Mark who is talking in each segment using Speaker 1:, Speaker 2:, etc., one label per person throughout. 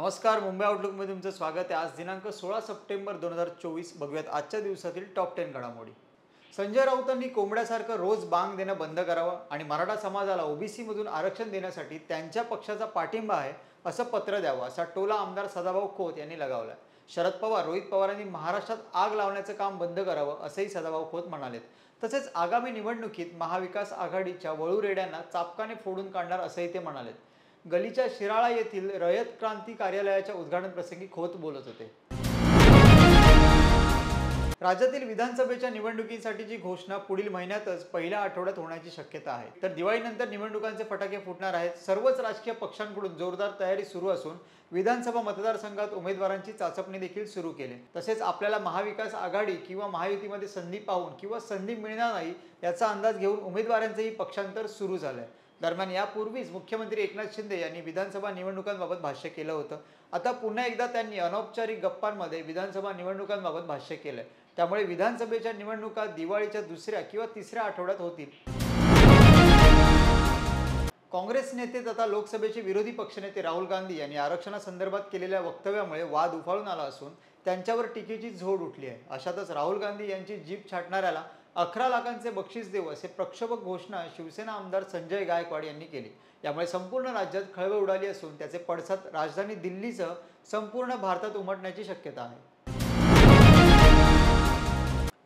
Speaker 1: नमस्कार, मुंबई आउटलुकमध्ये तुमचं स्वागत आहे। आज दिनांक 16 सप्टेंबर 2024 बघूयात आजच्या दिवसातील टॉप 10 घडामोडी। संजय राऊतांनी कोंबड्यासारखं रोज बांग देणं बंद करावं आणि मराठा समाजाला ओबीसीमधून आरक्षण देण्यासाठी त्यांच्या पक्षाचा पाठिंबा आहे असं पत्र द्यावं असा टोला आमदार सदाभाऊ खोत यांनी लगावला। शरद पवार, रोहित पवारांनी महाराष्ट्रात आग लावण्याचं काम बंद करावं असंही सदाभाऊ खोत म्हणालेत। तसेच आगामी निवडणुकीत महाविकास आघाडीच्या वळूरेड्यांना चापकाने फोडून काढणार असंही ते म्हणालेत। गलीच्या शिराळा येथील रयत क्रांती कार्यालयाच्या उद्घाटन प्रसंगी खोत बोलत होते। राज्यातील विधानसभेच्या निवडणुकीसाठीची घोषणा पुढील महिन्यातच पहिल्या आठवड्यात होण्याची शक्यता आहे। तर दिवाळीनंतर निवडणुकांचे फटाके फुटणार आहेत। सर्वच राजकीय पक्षांकडून जोरदार तयारी सुरू असून विधानसभा मतदारसंघात उमेदवारांची चाचपणी देखील सुरू केली। तसेच आपल्याला महाविकास आघाडी किंवा महायुतीमध्ये संधी पाहून किंवा संधी मिळणार नाही याचा अंदाज घेऊन उमेदवारांचेही पक्षांतर सुरू झालंय। दरम्यान यापूर्वीच मुख्यमंत्री एकनाथ शिंदे यांनी विधानसभा निवडणुकांबाबत भाष्य केलं होतं। आता पुन्हा एकदा त्यांनी अनौपचारिक गप्पांमध्ये विधानसभा निवडणुकांबाबत भाष्य केलंय। त्यामुळे विधानसभेच्या निवडणुका दिवाळीच्या दुसऱ्या किंवा तिसऱ्या आठवड्यात होतील। काँग्रेस नेते तथा लोकसभेचे विरोधी पक्षनेते राहुल गांधी यांनी आरक्षणासंदर्भात केलेल्या वक्तव्यामुळे वाद उफाळून आला असून त्यांच्यावर टीकेची झोड उठली आहे। अशातच राहुल गांधी यांची जीभ छाटणाऱ्याला 11 लाखांचे बक्षीस देऊ असे प्रक्षोभक घोषणा शिवसेना आमदार संजय गायकवाड यांनी केली। यामुळे संपूर्ण राज्यात खळबळ उडाली असून त्याचे पडसाद राजधानी दिल्लीसह संपूर्ण भारतात उमटण्याची शक्यता आहे।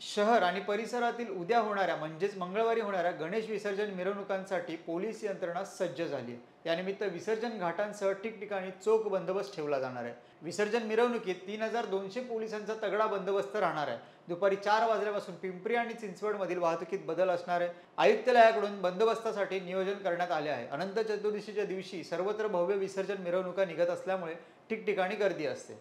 Speaker 1: शहर आणि परिसरातील उद्या होणाऱ्या म्हणजेच मंगळवारी होणाऱ्या गणेश विसर्जन मिरवणुकांसाठी पोलीस यंत्रणा सज्ज झाली आहे। यानिमित्त विसर्जन घाटांसह ठिकठिकाणी चोख बंदोबस्त ठेवला जाणार आहे। विसर्जन मिरवणुकीत 3200 पोलिसांचा तगडा बंदोबस्त राहणार आहे। दुपारी 4 वाजल्यापासून पिंपरी आणि चिंचवडमधील वाहतुकीत बदल असणार आहे। आयुक्तालयाकडून बंदोबस्तासाठी नियोजन करण्यात आले आहे। अनंत चतुर्दशीच्या दिवशी सर्वत्र भव्य विसर्जन मिरवणुका निघत असल्यामुळे ठिकठिकाणी गर्दी असते।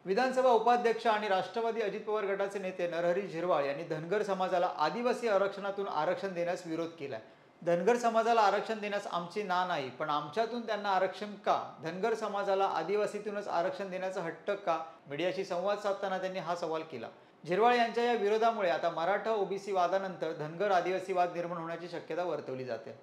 Speaker 1: विधानसभा उपाध्यक्ष आणि राष्ट्रवादी अजित पवार गटाचे नेते नरहरी झिरवाळ यांनी धनगर समाजाला आदिवासी आरक्षणातून आरक्षण देण्यास विरोध केलाय। धनगर समाजाला आरक्षण देण्यास आमची ना नाही, पण आमच्यातून त्यांना आरक्षण का? धनगर समाजाला आदिवासीतूनच आरक्षण देण्याचा हट्ट का? मीडियाशी संवाद साधताना त्यांनी हा सवाल केला। झिरवाळ यांच्या या विरोधामुळे आता मराठा ओबीसी वादानंतर धनगर आदिवासी वाद निर्माण होण्याची शक्यता वर्तवली जाते।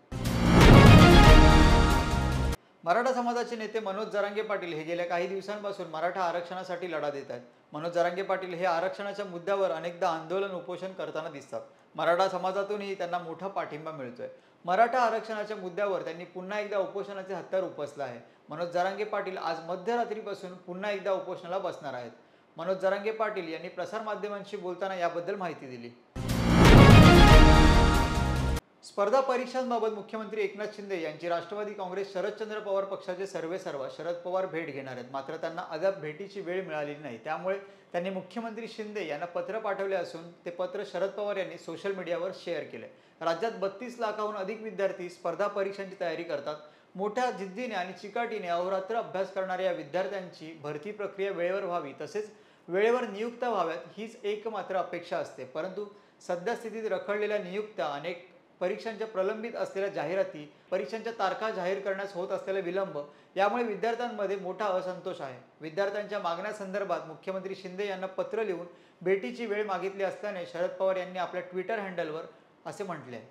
Speaker 1: मराठा समाजाचे नेते मनोज जरांगे पाटील हे गेल्या काही दिवसांपासून मराठा आरक्षणासाठी लढा देत आहेत। मनोज जरांगे पाटील हे आरक्षणाच्या मुद्द्यावर अनेकदा आंदोलन उपोषण करताना दिसतात। मराठा समाजातूनही त्यांना मोठा पाठिंबा मिळतोय। मराठा आरक्षणाच्या मुद्द्यावर त्यांनी पुन्हा एकदा उपोषणाचे हत्यार उपसलं आहे। मनोज जरांगे पाटील आज मध्यरात्रीपासून पुन्हा एकदा उपोषणाला बसणार आहेत। मनोज जरांगे पाटील यांनी प्रसारमाध्यमांशी बोलताना याबद्दल माहिती दिली। स्पर्धा परीक्षांबाबत मुख्यमंत्री एकनाथ शिंदे यांची राष्ट्रवादी काँग्रेस शरदचंद्र पवार पक्षाचे सर्वेसर्वा शरद पवार भेट घेणार आहेत। मात्र त्यांना अद्याप भेटीची वेळ मिळालेली नाही। त्यामुळे त्यांनी मुख्यमंत्री शिंदे यांना पत्र पाठवले असून ते पत्र शरद पवार यांनी सोशल मीडियावर शेअर केले। राज्यात 32 लाखाहून अधिक विद्यार्थी स्पर्धा परीक्षांची तयारी करतात। मोठ्या जिद्दीने आणि चिकाटीने अहोरात्र अभ्यास करणाऱ्या या विद्यार्थ्यांची भरती प्रक्रिया वेळेवर व्हावी, तसेच वेळेवर नियुक्त्या व्हाव्यात हीच एकमात्र अपेक्षा असते। परंतु सध्या स्थितीत रखडलेल्या नियुक्त्या, अनेक परीक्षांच्या प्रलंबित असलेल्या जाहिराती, परीक्षांच्या तारखा जाहीर करण्यास होत असलेला विलंब यामुळे विद्यार्थ्यांमध्ये मोठा असंतोष आहे। विद्यार्थ्यांच्या मागण्यासंदर्भात मुख्यमंत्री शिंदे यांना पत्र लिहून भेटीची वेळ मागितली असल्याने शरद पवार यांनी आपल्या ट्विटर हँडलवर असे म्हटले आहे।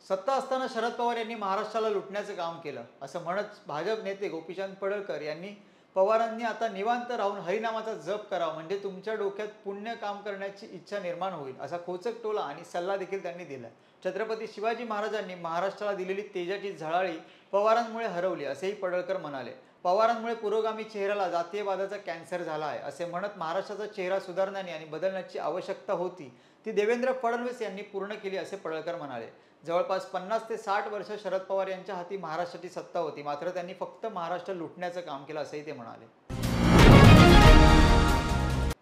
Speaker 1: सत्ता असताना शरद पवार यांनी महाराष्ट्राला लुटण्याचं काम केलं असं म्हणत भाजप नेते गोपीचंद पडळकर यांनी पवारांनी आता निवांत राहून हरिनामाचा जप करावा, म्हणजे तुमच्या डोक्यात पुण्य काम करण्याची इच्छा निर्माण होईल असा खोचक टोला आणि सल्ला देखील त्यांनी दिला। छत्रपती शिवाजी महाराजांनी महाराष्ट्राला दिलेली तेजाची झळाळी पवारांमुळे हरवली असेही पडळकर म्हणाले। पवारांमुळे पुरोगामी चेहऱ्याला जातीयवादाचा कॅन्सर झाला आहे असे म्हणत महाराष्ट्राचा चेहरा सुधारण्याची आणि बदलण्याची आवश्यकता होती, ती देवेंद्र फडणवीस यांनी पूर्ण केली असे पडळकर म्हणाले। जवळपास 50 ते 60 वर्ष शरद पवार यांच्या हाती महाराष्ट्राची सत्ता होती, मात्र त्यांनी फक्त महाराष्ट्र लुटण्याचं काम केलं असंही ते म्हणाले।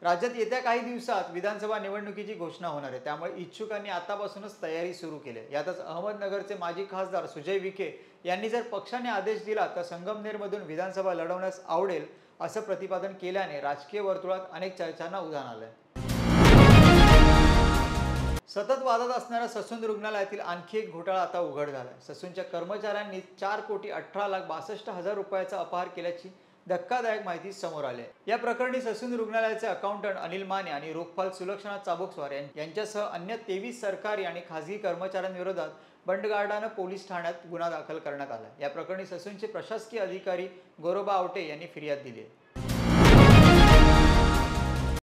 Speaker 1: राज्यात येत्या काही दिवसात विधानसभा निवडणुकीची घोषणा होणार आहे। त्यामुळे इच्छुकांनी आतापासूनच तयारी सुरू केली आहे। यातच अहमदनगरचे माजी खासदार सुजय विखे यांनी जर पक्षाने आदेश दिला तर संगमनेरमधून विधानसभा लढवण्यास आवडेल असं प्रतिपादन केल्याने राजकीय वर्तुळात अनेक चर्चांना उधाण आलंय। सतत वादात असणाऱ्या ससून रुग्णालयातील आणखी एक घोटाळा आता उघड झाला आहे। ससूनच्या कर्मचाऱ्यांनी 4,18,62,00,000 रुपयाचा अपहार केल्याची धक्कादायक माहिती समोर आली आहे। या प्रकरणी ससून रुग्णालयाचे अकाउंटंट अनिल माने आणि रोखपाल सुलक्षणा चाबुकस्वार यांच्यासह अन्य 23 सरकारी आणि खासगी कर्मचाऱ्यांविरोधात बंडगार्डानं पोलीस ठाण्यात गुन्हा दाखल करण्यात आला। या प्रकरणी ससूनचे प्रशासकीय अधिकारी गौरबा आवटे यांनी फिर्याद दिली आहे।